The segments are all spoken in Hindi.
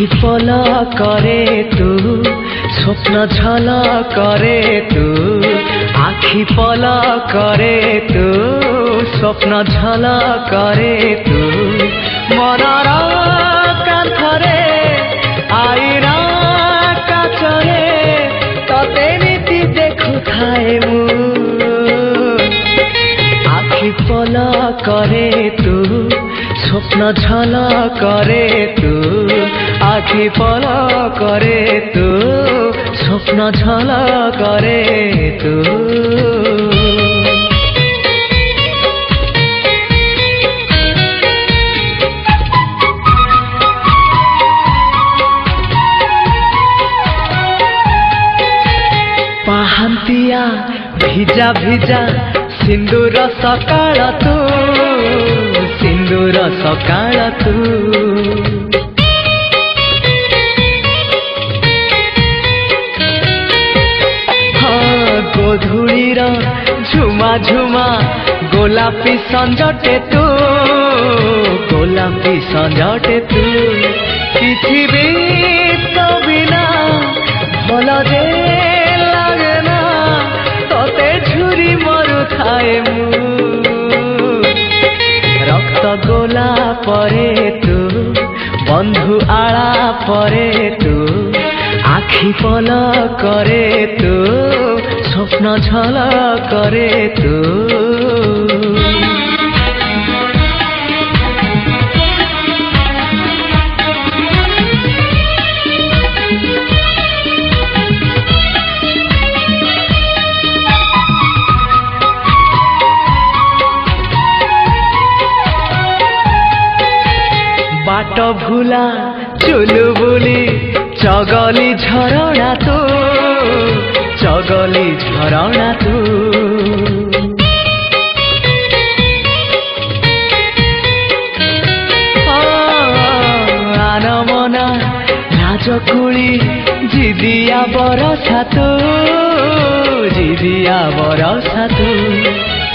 आखि पलकरे तू स्वप्न झलकरे तू आखि पलकरे तू स्वप्न झलकरे तू मनर कांथरे आईना काचरे तते नीति देखु थाए मु आखि पलकरे तू स्वप्न झलकरे तू आखि पलकरे तू स्वप्न झलकरे तू पाहांतिया भिजा भिजा सिंदूर सकाळ तू सिंदूर सकाळ तू गोधूलीर झुमा झुमा गोलापी संजटे तू गोलापी संजटे तू किछि भी तो बिना भल जे लागे ना तते झुरी मरु थाए मु रक्त गोला परे तू बंधु आला परे तू आखि पलकरे तू स्वप्न झलकरे तू बाट भूला चुलु बुली चगली झरणा तू चगली झरणा तू आन मना लाजकुली जिदिया बरसा तू जिदिया बरसा तू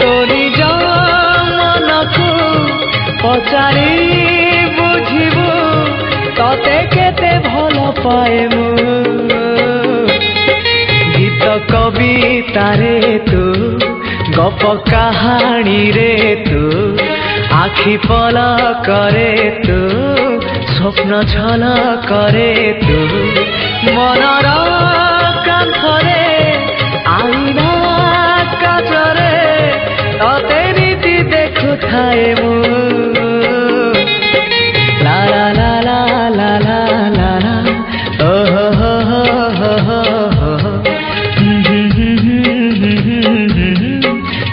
तो निज मनकू पचारी बुझिबू तते केते भल पाए मु गीत कवितारे तू गप कहानी रे तू आखि पलकरे तू स्वप्न झलकरे तू मनर कांथरे आईना काचरे तते नीति देखु थाए मु ला ला ला ला ला ला ला ला oh ho ho ho ho ho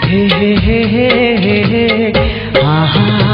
he he he he he ha ha